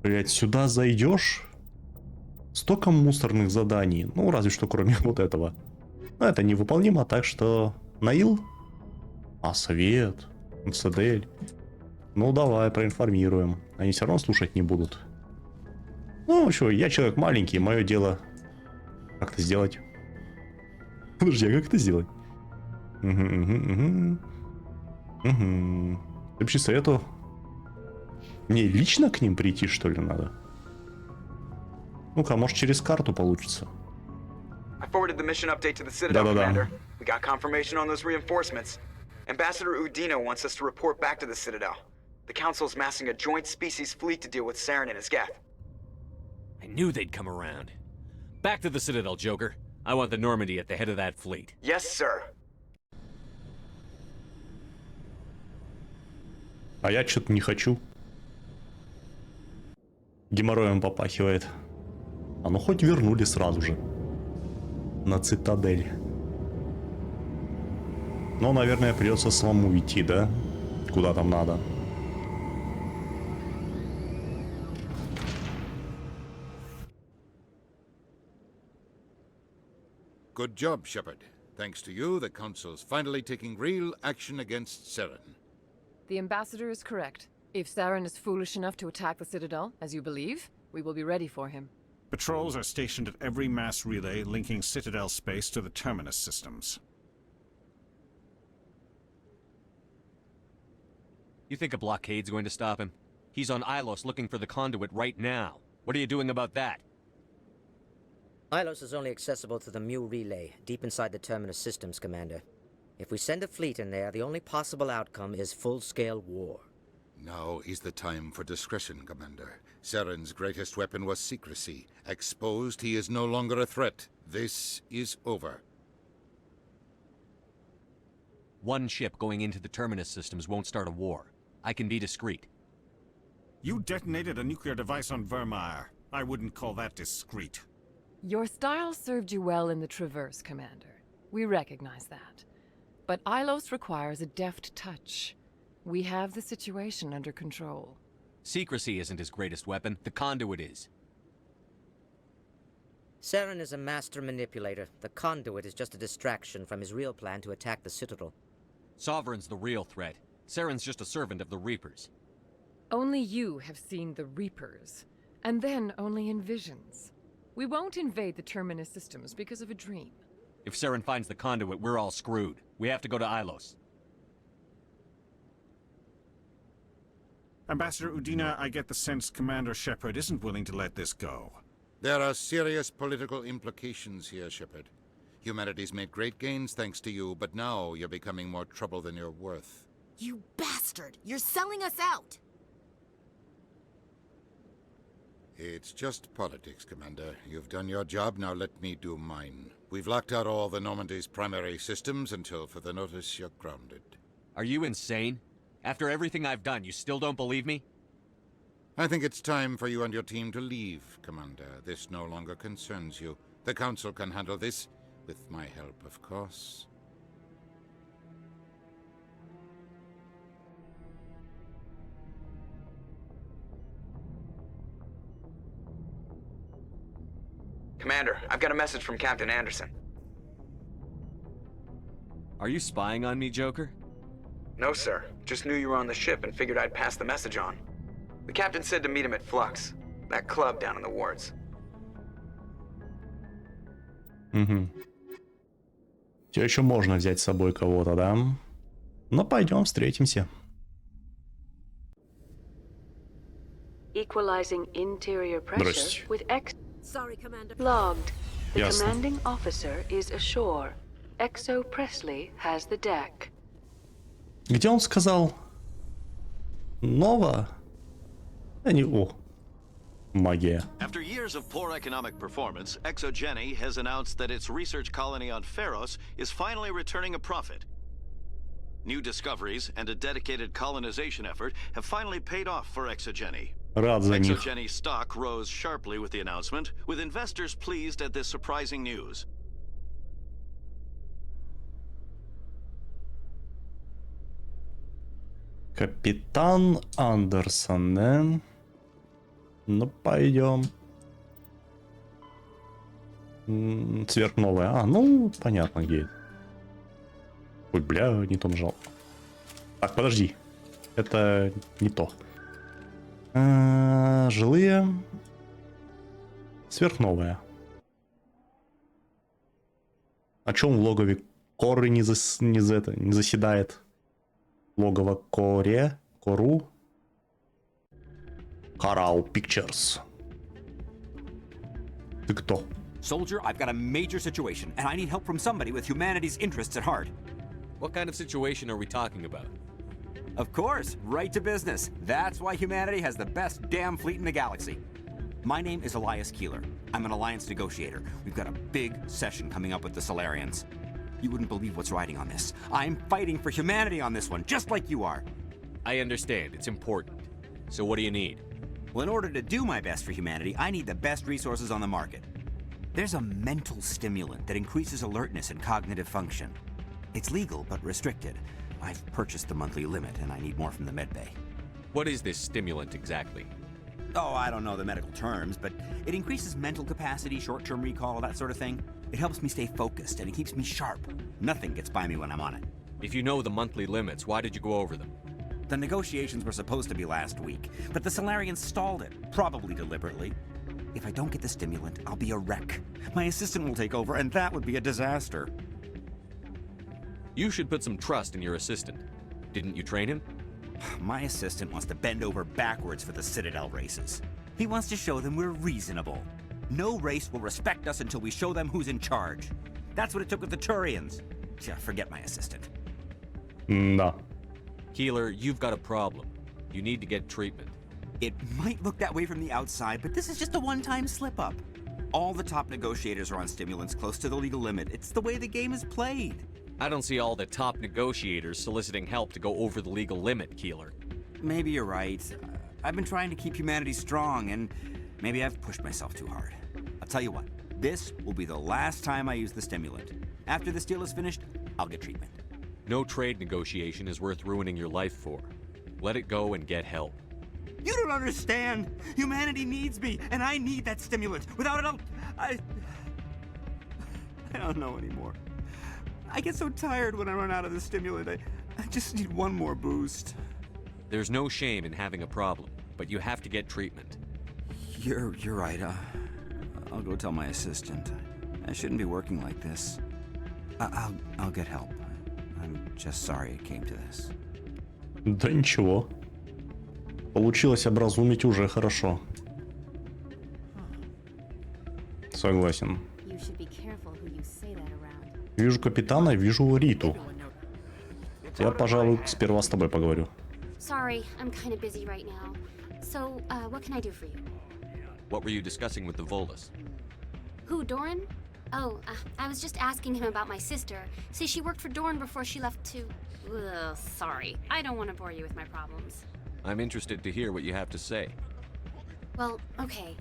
Блять, сюда зайдешь? Столько мусорных заданий. Ну, разве что кроме вот этого. Но это невыполнимо, так что... Наил? А, совет. МЦДЛ. Ну, давай, проинформируем. Они все равно слушать не будут. Ну, что, я человек маленький, мое дело... Как это сделать? Подожди, а как это сделать? Ты вообще советую... Мне лично к ним прийти, что ли, надо? Ну-ка, может, через карту получится. Да-да-да. We got confirmation on those reinforcements. Ambassador Udina wants us to report back to the Citadel. The Council's massing a joint species fleet to deal with Saren and his Geth. I knew they'd come around. Back to the Citadel, Joker. I want the Normandy at the head of that fleet. Yes, sir. А я что-то не хочу. Геморроем попахивает. А ну хоть вернули сразу же. На цитадель. Но, наверное, придется самому идти, да? Куда там надо. Good job, Shepard. Thanks to you, the Council's finally taking real action against Saren. The Ambassador is correct. If Saren is foolish enough to attack the Citadel, as you believe, we will be ready for him. Patrols are stationed at every mass relay linking Citadel space to the Terminus systems. You think a blockade's going to stop him? He's on Ilos looking for the conduit right now. What are you doing about that? Ilos is only accessible to the Mu relay, deep inside the Terminus systems, Commander. If we send a fleet in there, the only possible outcome is full-scale war. Now is the time for discretion, Commander. Saren's greatest weapon was secrecy. Exposed, he is no longer a threat. This is over. One ship going into the Terminus systems won't start a war. I can be discreet. You detonated a nuclear device on Vermeer. I wouldn't call that discreet. Your style served you well in the Traverse, Commander. We recognize that. But Ilos requires a deft touch. We have the situation under control. Secrecy isn't his greatest weapon. The conduit is. Saren is a master manipulator. The conduit is just a distraction from his real plan to attack the Citadel. Sovereign's the real threat. Saren's just a servant of the Reapers. Only you have seen the Reapers, and then only in visions. We won't invade the Terminus systems because of a dream. If Saren finds the conduit, we're all screwed. We have to go to Ilos. Ambassador Udina, I get the sense Commander Shepard isn't willing to let this go. There are serious political implications here, Shepard. Humanity's made great gains thanks to you, but now you're becoming more trouble than you're worth. You bastard! You're selling us out! It's just politics, Commander. You've done your job, now let me do mine. We've locked out all the Normandy's primary systems until further notice you're grounded. Are you insane? After everything I've done, you still don't believe me? I think it's time for you and your team to leave, Commander. This no longer concerns you. The Council can handle this, with my help, of course. Commander, I've got a message from Captain Anderson. Are you spying on me, Joker? No, sir. Just knew you were on the ship and figured I'd pass the message on. The captain said to meet him at Flux, that club down in the wards. Угу. Все еще можно взять с собой кого-то, да? Ну, пойдем встретимся. Equalizing interior pressure with X. Sorry, Commander. Logged. The Ясно. commanding officer is ashore. Exo Presley has the deck. Где он сказал? Нова? О, магия. After years of poor economic performance, ExoGeni has announced that its research colony on Pharos is finally returning a profit. New discoveries and a dedicated colonization effort have finally paid off for ExoGeni. Рад за них. ExoGeni stock rose sharply with the announcement, with investors pleased at this surprising news. Капитан Андерсон, да? Ну, пойдем. Сверхновая. А, ну, понятно, где это. Ой, бля, не то нажал. Так, подожди. Это не то. Жилые. Сверхновая. О чем в логове Коры не заседает? Логово Кору. Coral Pictures. Ты кто? Soldier, I've got a major situation, and I need help from somebody with humanity's interests at heart. What kind of situation are we talking about? Of course, right to business. That's why humanity has the best damn fleet in the galaxy. My name is Elias Keeler. I'm an alliance negotiator. We've got a big session coming up with the Solarians. You wouldn't believe what's riding on this. I'm fighting for humanity on this one, just like you are. I understand, it's important. So what do you need? Well, in order to do my best for humanity, I need the best resources on the market. There's a mental stimulant that increases alertness and cognitive function. It's legal, but restricted. I've purchased the monthly limit, and I need more from the medbay. What is this stimulant exactly? Oh, I don't know the medical terms, but it increases mental capacity, short-term recall, that sort of thing. It helps me stay focused, and it keeps me sharp. Nothing gets by me when I'm on it. If you know the monthly limits, why did you go over them? The negotiations were supposed to be last week, but the Solarians stalled it, probably deliberately. If I don't get the stimulant, I'll be a wreck. My assistant will take over, and that would be a disaster. You should put some trust in your assistant. Didn't you train him? My assistant wants to bend over backwards for the Citadel races. He wants to show them we're reasonable. No race will respect us until we show them who's in charge. That's what it took with the Turians. Yeah, forget my assistant. No. Keeler, you've got a problem. You need to get treatment. It might look that way from the outside, but this is just a one-time slip-up. All the top negotiators are on stimulants close to the legal limit. It's the way the game is played. I don't see all the top negotiators soliciting help to go over the legal limit, Keeler. Maybe you're right. I've been trying to keep humanity strong, and maybe I've pushed myself too hard. I'll tell you what, this will be the last time I use the stimulant. After this deal is finished, I'll get treatment. No trade negotiation is worth ruining your life for. Let it go and get help. You don't understand! Humanity needs me, and I need that stimulant. Without it, I don't know anymore. I get so tired when I run out of the stimulant. I just need one more boost. There's no shame in having a problem, but you have to get treatment. You're right. I'll go tell my assistant. I shouldn't be working like this. I'll get help. I'm just sorry it came to this. Да ничего. Получилось образумить уже хорошо. Согласен. Вижу капитана, вижу Риту. Я, пожалуй, сперва с тобой поговорю. Sorry, I'm kind of busy right now. So, what can I do for you? What were you discussing with the Volus? Who, Doran? Oh, I was just asking him about my sister. See, she worked for Doran before she left to... Ugh, sorry. I don't want to bore you with my problems. I'm interested to hear what you have to say. Well, okay.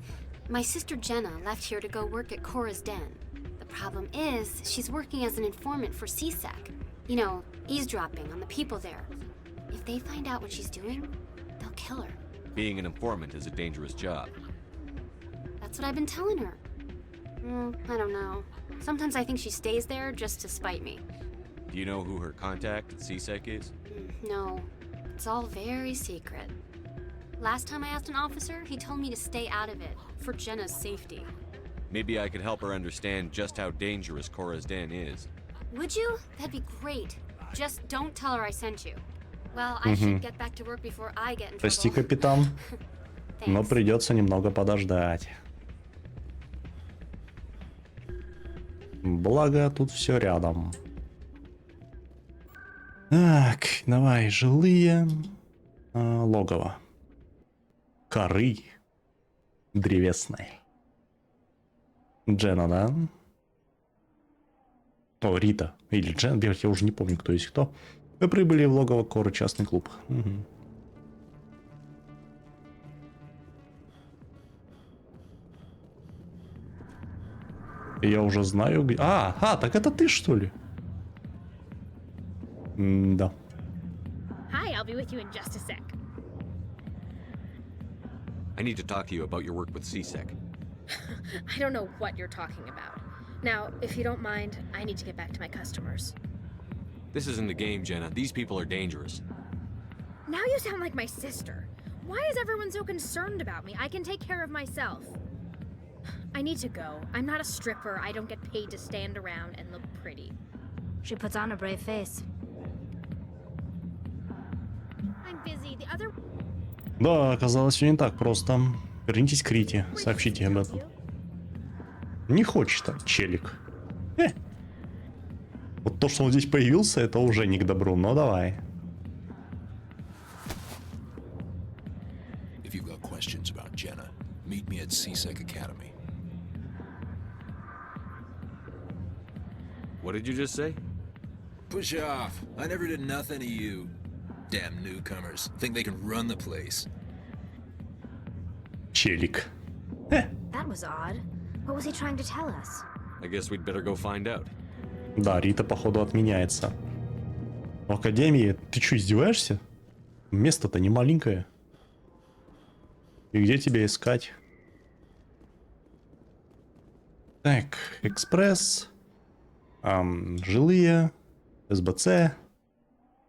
My sister Jenna left here to go work at Cora's Den. The problem is, she's working as an informant for CSEC. You know, eavesdropping on the people there. If they find out what she's doing, they'll kill her. Being an informant is a dangerous job. That's what I've been telling her. I don't know. Sometimes I think she stays there just to spite me. Do you know who her contact at CSEC is? No. It's all very secret. Last time I asked an officer, he told me to stay out of it, for Jenna's safety. Maybe I could help her understand just how dangerous Cora's Den is. Would you? That'd be great. Just don't tell her I sent you. Well, I should get back to work before I get in trouble. Прости, капитан, но придется немного подождать. Благо, тут все рядом. Так, давай, жилые. Логово. Коры. Древесной. Джена, да? О, Рита. Или Джен, я уже не помню, кто есть кто. Вы прибыли в логово Коры, частный клуб. Угу. Я уже знаю, где... так это ты, что ли? Да. Hi, I'll be with you in just a sec. I need to talk to you about your work with CSEC. I don't know what you're talking about. Now, if you don't mind, I need to get back to my customers. This isn't a game, Jenna. These people are dangerous. Now you sound like my sister. Why is everyone so concerned about me? I can take care of myself. I need to go. I'm not a stripper. I don't get paid to stand around and look pretty. She puts on a brave face. I'm busy. The other... Да, оказалось, все не так просто. Вернитесь к Рите, сообщите об этом. Не хочет, челик. Вот то, что он здесь появился, это уже не к добру, но давай. If you've got questions about Jenna, meet me at CSEC Academy. What did you just say? Push off. I never did nothing to you. Damn newcomers. Think they can run the place. Челик. That was odd. What was he trying to tell us? I guess we'd better go find out. Да, Рита, походу, отменяется. В Академии... Ты что, издеваешься? Место-то не маленькое. И где тебя искать? Так, экспресс. Жилые. СБЦ.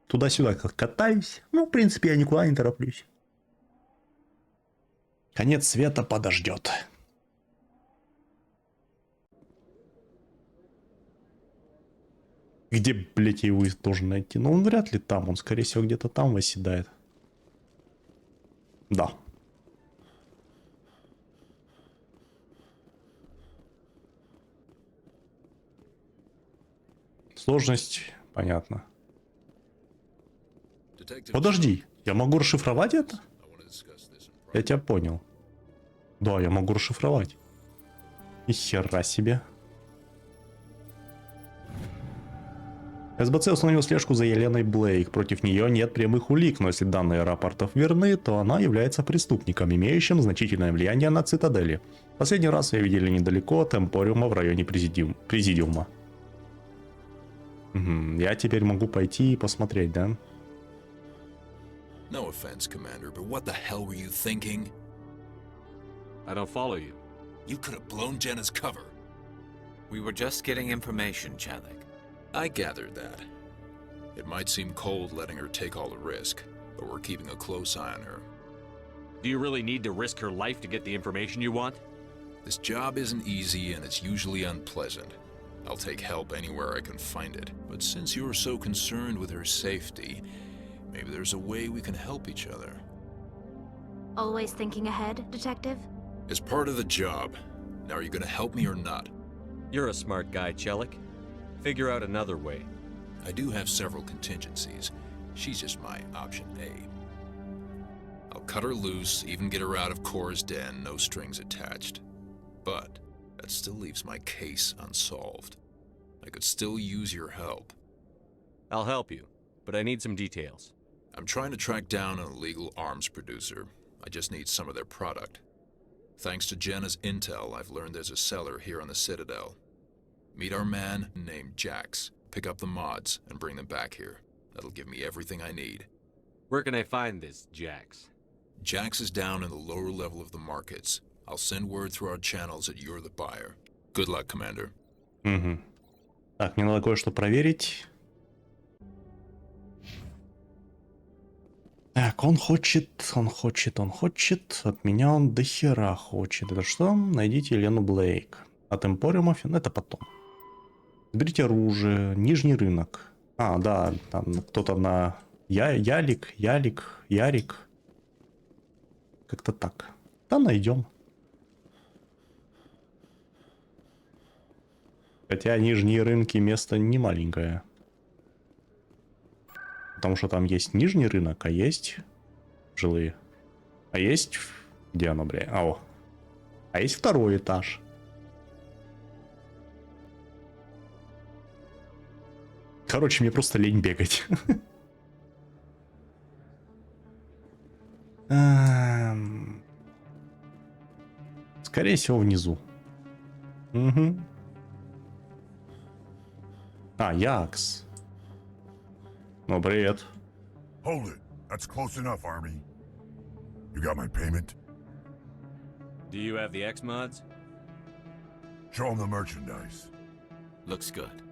Туда-сюда как катаюсь. Ну, в принципе, я никуда не тороплюсь. Конец света подождет. Где, блять, я его должен найти? Ну, он вряд ли там. Он, скорее всего, где-то там восседает. Да. Сложность, понятно. Подожди, я могу расшифровать это? Я тебя понял. Да, я могу расшифровать. И хера себе. СБЦ установил слежку за Еленой Блейк. Против нее нет прямых улик, но если данные рапортов верны, то она является преступником, имеющим значительное влияние на цитадели. Последний раз ее видели недалеко от Эмпориума в районе Президиума. Угу. Я теперь могу пойти и посмотреть, да? No offense, Commander, but what the hell were you thinking? I don't follow you. You could have blown Jenna's cover. We were just getting information, Chalik. I gathered that. It might seem cold letting her take all the risk, but we're keeping a close eye on her. Do you really need to risk her life to get the information you want? This job isn't easy and it's usually unpleasant. I'll take help anywhere I can find it. But since you're so concerned with her safety, maybe there's a way we can help each other. Always thinking ahead, Detective? It's part of the job. Now are you gonna help me or not? You're a smart guy, Chelik. Figure out another way. I do have several contingencies. She's just my option A. I'll cut her loose, even get her out of Cora's den, no strings attached. But that still leaves my case unsolved. I could still use your help. I'll help you, but I need some details. I'm trying to track down an illegal arms producer. I just need some of their product. Thanks to Jenna's intel, I've learned there's a seller here on the Citadel. Meet our man named Jax. Pick up the mods and bring them back here. That'll give me everything I need. Where can I find this Jax? Jax is down in the lower level of the markets. I'll send word through our channels that you're the buyer. Good luck, Commander. Угу. Так, мне надо кое-что проверить. Так, он хочет. От меня он дохера хочет. Это что? Найдите Елену Блейк. От Эмпориума, это потом. Берите оружие, нижний рынок. А, да, там кто-то на... Ярик. Как-то так. Да, найдем. Хотя нижние рынки место не маленькое. Потому что там есть нижний рынок, а есть жилые. А есть... Где оно, бля? А есть второй этаж. Короче, мне просто лень бегать. Скорее всего, внизу. Угу. А, Якс. Ну, привет. Hold it. That's close enough, Army. You got my payment? Do you have the X mods? Show them the merchandise. Looks good.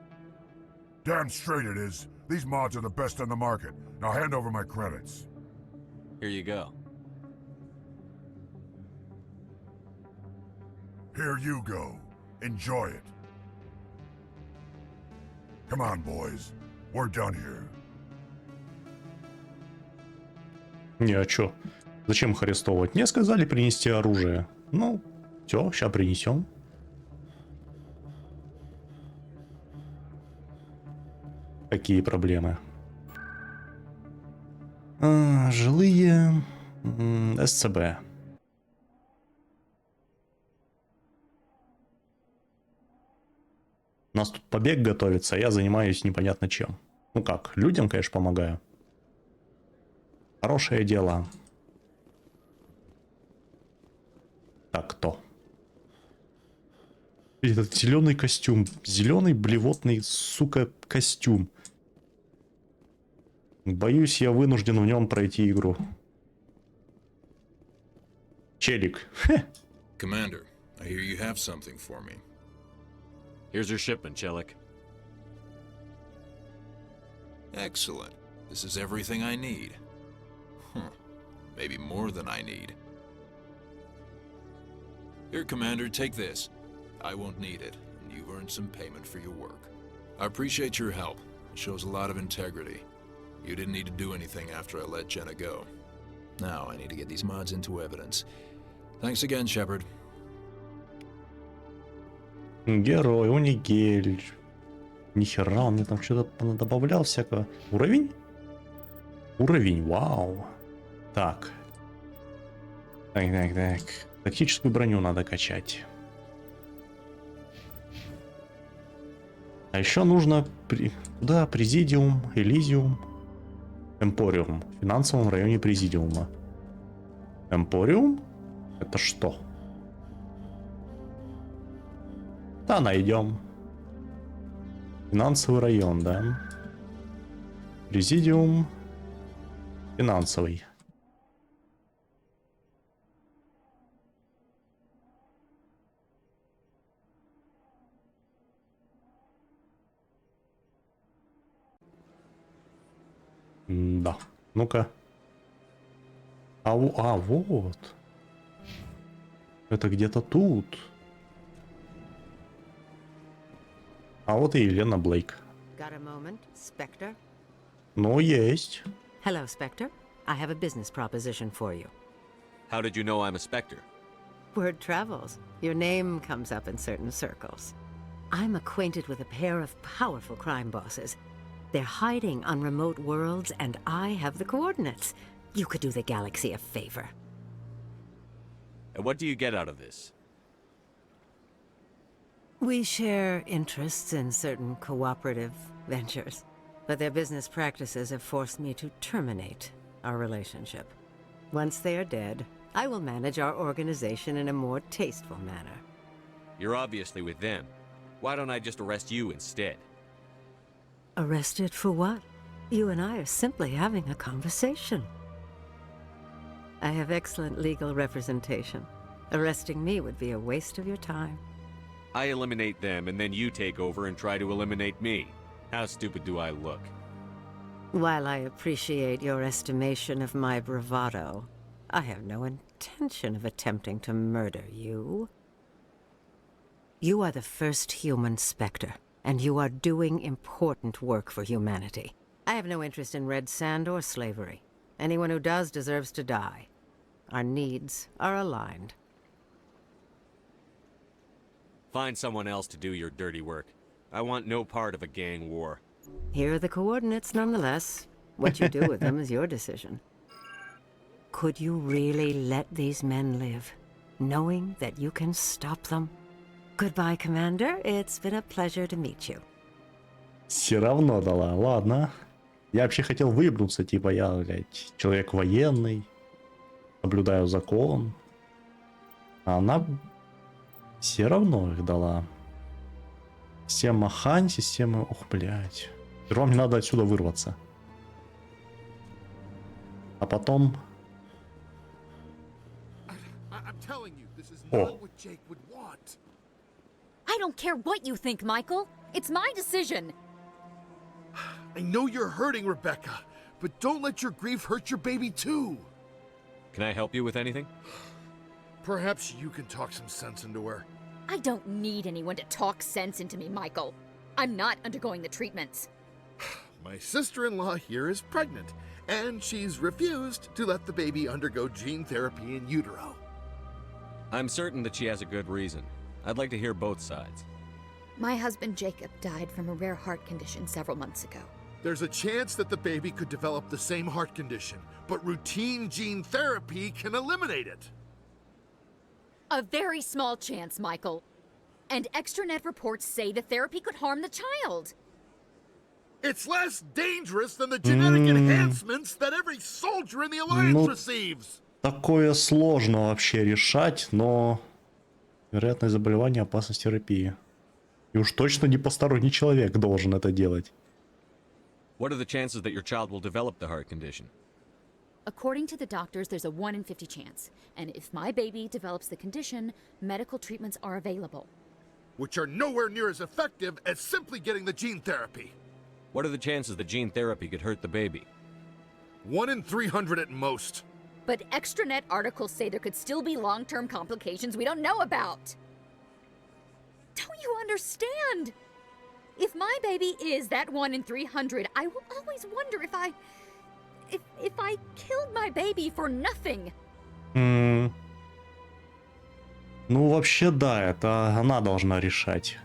Damn straight it is. These mods are the best on the market. Now hand over my credits. Here you go. Here you go. Enjoy it. Come on, boys. We're done here. Не, а чё? Зачем их арестовывать? Мне сказали принести оружие. Ну, все, сейчас принесем. Какие проблемы? Жилые... СЦБ. У нас тут побег готовится, а я занимаюсь непонятно чем. Ну как, людям, конечно, помогаю. Хорошее дело. Так, кто? Этот зеленый костюм. Зеленый блевотный, сука, костюм. Боюсь, я вынужден в нем пройти игру. Челик. Commander, I hear you have something for me. Here's your shipment, Chelik. Excellent. This is everything I need. Huh. Maybe more than I need. Here, Commander, take this. I won't need it, and you've earned some payment for your work. I appreciate your help. It shows a lot of integrity. You didn't need to do anything after I let Jenna go. Now I need to get these mods into evidence. Thanks again, Shepard. Герой, Унигель. Нихера, он мне там что-то добавлял всякого. Уровень? Уровень, вау. Так. Так. Тактическую броню надо качать. А еще нужно... Куда? Президиум, Элизиум, Эмпориум. В финансовом районе Президиума. Эмпориум? Это что? Да, найдем. Финансовый район, да. Президиум. Финансовый. Да. Ну-ка. Вот. Это где-то тут. А вот и Елена Блейк. Got a moment, Spectre? Ну, есть. Hello, Spectre. I have a business proposition for you. How did you know I'm a Spectre? Word travels. Your name comes up in certain circles. I'm acquainted with a pair of powerful crime bosses. They're hiding on remote worlds, and I have the coordinates. You could do the galaxy a favor. And what do you get out of this? We share interests in certain cooperative ventures, but their business practices have forced me to terminate our relationship. Once they are dead, I will manage our organization in a more tasteful manner. You're obviously with them. Why don't I just arrest you instead? Arrested for what? You and I are simply having a conversation. I have excellent legal representation. Arresting me would be a waste of your time. I eliminate them, and then you take over and try to eliminate me. How stupid do I look? While I appreciate your estimation of my bravado, I have no intention of attempting to murder you. You are the first human Spectre, and you are doing important work for humanity. I have no interest in red sand or slavery. Anyone who does deserves to die. Our needs are aligned. Find someone else to do your dirty work. I want no part of a gang war. Here are the coordinates nonetheless. What you do with them is your decision. Could you really let these men live, knowing that you can stop them? Goodbye, Commander. It's been a pleasure to meet you. Все равно дала, ладно. Я вообще хотел выебнуться, типа я, блядь, человек военный, соблюдаю закон. А она все равно их дала. Система Хань, система... Ох, блядь. Сперва мне надо отсюда вырваться. А потом... telling you, this is Oh. not what Jake would want. I don't care what you think, Michael. It's my decision. I know you're hurting, Rebecca, but don't let your grief hurt your baby too. Can I help you with anything? Perhaps you can talk some sense into her. I don't need anyone to talk sense into me, Michael. I'm not undergoing the treatments. My sister-in-law here is pregnant, and she's refused to let the baby undergo gene therapy in utero. I'm certain that she has a good reason. I'd like to hear both sides. My husband Jacob died from a rare heart condition several months ago. There's a chance that the baby could develop the same heart condition, but routine gene therapy can eliminate it. A very small chance, Michael. And extranet reports say the therapy could harm the child. It's less dangerous than the genetic enhancements that every soldier in the Alliance receives. Такое сложно вообще решать, но вероятность заболевания, опасность терапии. И уж точно не посторонний человек должен это делать. What are the chances that your child will develop the heart condition? According to the doctors, there's a 1 in 50 chance. And if my baby develops the condition, medical treatments are available. Which are nowhere near as effective as simply getting the gene therapy. What are the chances that gene therapy could hurt the baby? 1 in 300 at most. But extranet articles say there could still be long-term complications we don't know about. Don't you understand? If my baby is that 1 in 300, I will always wonder if I killed my baby for nothing. Ну, вообще, да, это она должна решать.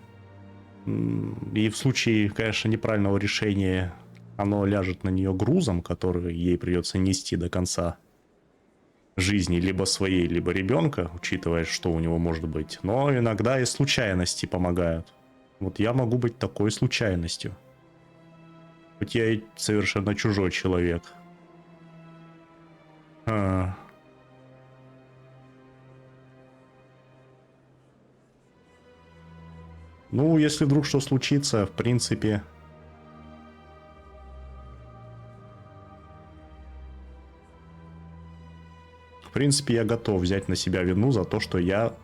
И в случае, конечно, неправильного решения оно ляжет на нее грузом, который ей придется нести до конца жизни либо своей, либо ребенка, учитывая, что у него может быть. Но иногда и случайности помогают. Вот я могу быть такой случайностью. Хоть я и совершенно чужой человек. Ну, если вдруг что случится, в принципе... В принципе, я готов взять на себя вину за то, что я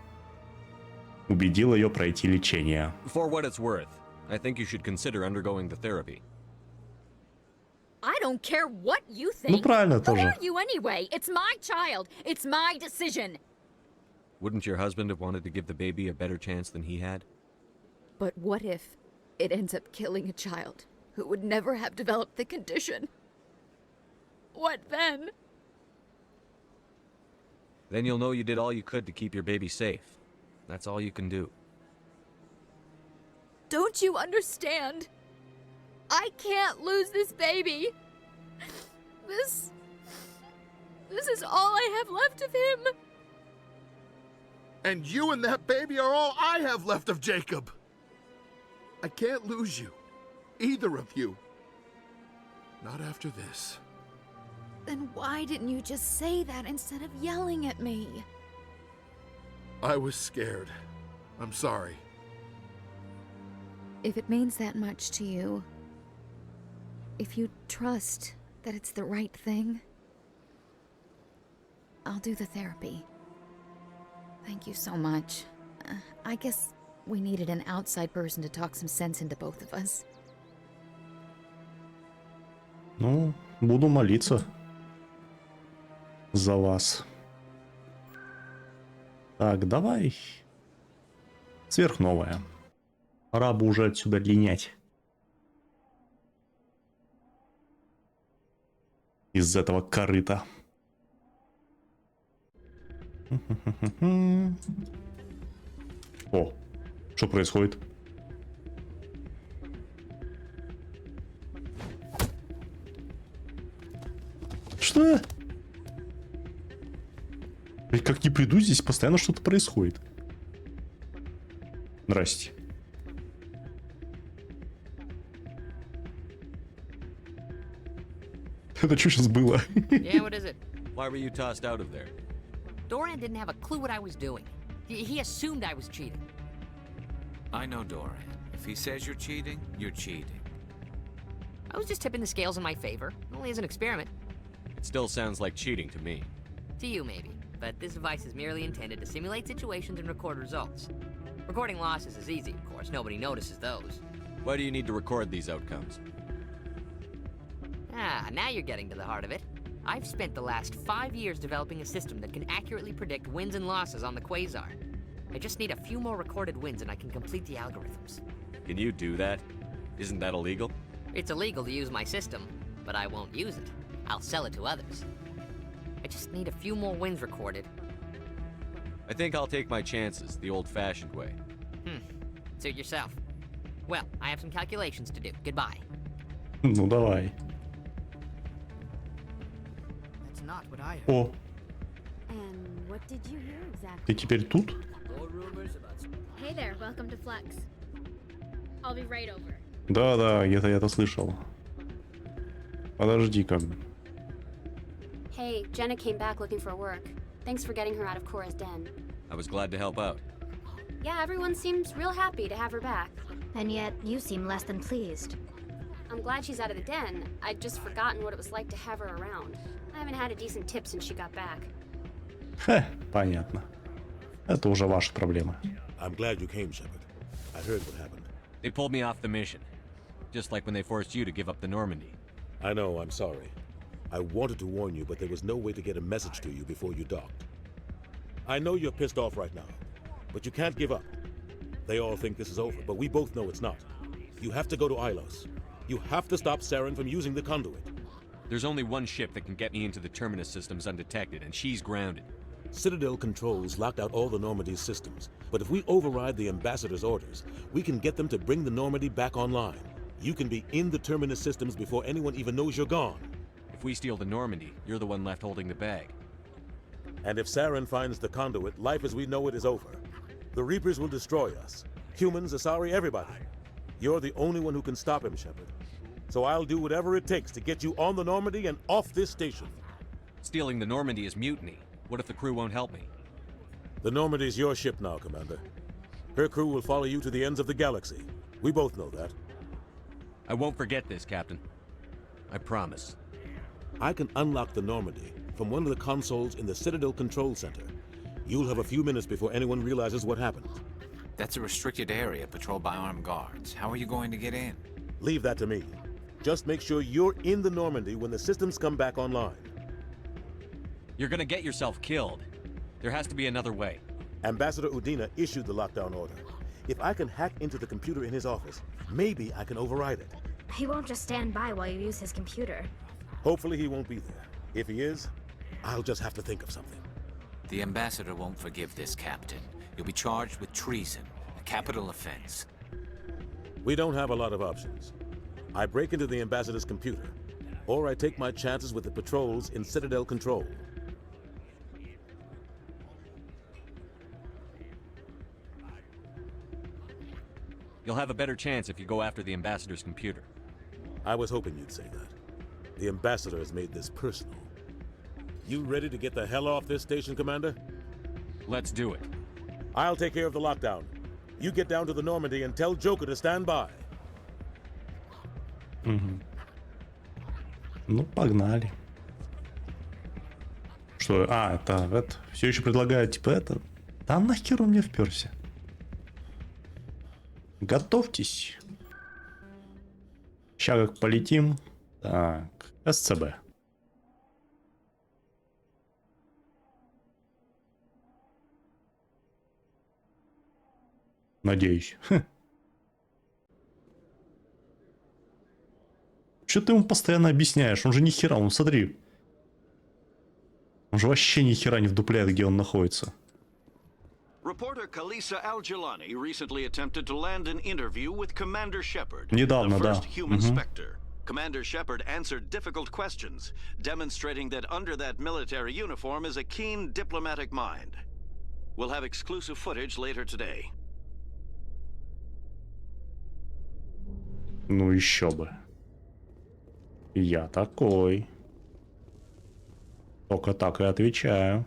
убедил ее пройти лечение. For what it's worth, I think you should consider undergoing the therapy. I don't care what you think. Ну, правильно тоже. Who are you anyway? It's my child. It's my decision. Wouldn't your husband have wanted to give the baby a better chance than he had? But what if it ends up killing a child who would never have developed the condition? What then? Then you'll know you did all you could to keep your baby safe. That's all you can do. Don't you understand? I can't lose this baby. This is all I have left of him. And you and that baby are all I have left of Jacob. I can't lose you. Either of you. Not after this. Then why didn't you just say that instead of yelling at me? I was scared. I'm sorry. If it means that much to you, if you trust that it's the right thing, I'll do the therapy. Thank you so much. I guess we needed an outside person to talk some sense into both of us. Ну, буду молиться за вас. Так, давай. Сверхновая. Пора бы уже отсюда линять. Из этого корыта. О, что происходит? Что? Как не приду, здесь постоянно что-то происходит. Здрасте. Это что сейчас было? Yeah, what is it? Why were you tossed out of there? Doran didn't have a clue what I was doing. He assumed I was cheating. I know Doran. If he says you're cheating, you're cheating. I was just tipping the scales in my favor. Only as an experiment. It still sounds like cheating to me. To you, maybe. but this device is merely intended to simulate situations and record results. Recording losses is easy, of course. Nobody notices those. Why do you need to record these outcomes? Ah, now you're getting to the heart of it. I've spent the last 5 years developing a system that can accurately predict wins and losses on the Quasar. I just need a few more recorded wins and I can complete the algorithms. Can you do that? Isn't that illegal? It's illegal to use my system, but I won't use it. I'll sell it to others. I just need a few more wins recorded. I think I'll take my chances the old-fashioned way. Suit yourself. Well, I have some calculations to do. Goodbye. Ну давай. That's not what I heard. О, And what did you hear exactly? ты теперь тут? Hey there, welcome to Flex. I'll be right over. Да, где-то я это слышал. Подожди-ка. Hey, Jenna came back looking for work. Thanks for getting her out of Cora's den. I was glad to help out. Yeah, everyone seems real happy to have her back. And yet, you seem less than pleased. I'm glad she's out of the den. I'd just forgotten what it was like to have her around. I haven't had a decent tip since she got back. Понятно. Это уже ваши проблемы. I'm glad you came, Shepard. I heard what happened. They pulled me off the mission. Just like when they forced you to give up the Normandy. I know, I'm sorry. I wanted to warn you, but there was no way to get a message to you before you docked. I know you're pissed off right now, but you can't give up. They all think this is over, but we both know it's not. You have to go to Ilos. You have to stop Saren from using the conduit. There's only one ship that can get me into the Terminus systems undetected, and she's grounded. Citadel controls locked out all the Normandy's systems, but if we override the Ambassador's orders, we can get them to bring the Normandy back online. You can be in the Terminus systems before anyone even knows you're gone. If we steal the Normandy, you're the one left holding the bag. And if Saren finds the conduit, life as we know it is over. The Reapers will destroy us. Humans, Asari, everybody. You're the only one who can stop him, Shepard. So I'll do whatever it takes to get you on the Normandy and off this station. Stealing the Normandy is mutiny. What if the crew won't help me? The Normandy's your ship now, Commander. Her crew will follow you to the ends of the galaxy. We both know that. I won't forget this, Captain. I promise. I can unlock the Normandy from one of the consoles in the Citadel Control Center. You'll have a few minutes before anyone realizes what happened. That's a restricted area patrolled by armed guards. How are you going to get in? Leave that to me. Just make sure you're in the Normandy when the systems come back online. You're gonna get yourself killed. There has to be another way. Ambassador Udina issued the lockdown order. If I can hack into the computer in his office, maybe I can override it. He won't just stand by while you use his computer. Hopefully he won't be there. If he is, I'll just have to think of something. The Ambassador won't forgive this, Captain. You'll be charged with treason, a capital offense. We don't have a lot of options. I break into the Ambassador's computer, or I take my chances with the patrols in Citadel Control. You'll have a better chance if you go after the Ambassador's computer. I was hoping you'd say that. The Ambassador has made this personal. You ready to get the hell off this station, Commander? Let's do it. I'll take care of the lockdown. You get down to the Normandy and tell Joker to stand by. Угу. Ну, погнали. Что? А, это все еще предлагают, типа, это... Да нахер он мне вперся? Готовьтесь. Сейчас как полетим. Так, СЦБ. Надеюсь. Что ты ему постоянно объясняешь? Он же ни хера, он смотри. Он же вообще ни хера не вдупляет, где он находится. Reporter Kalisa Al-Jilani recently attempted to land an interview with Commander Shepard, Недавно, the да. first human Spectre. Commander Shepard answered difficult questions, demonstrating that under that military uniform is a keen diplomatic mind. We'll have exclusive footage later today. Ну еще бы. Я такой. Только так и отвечаю.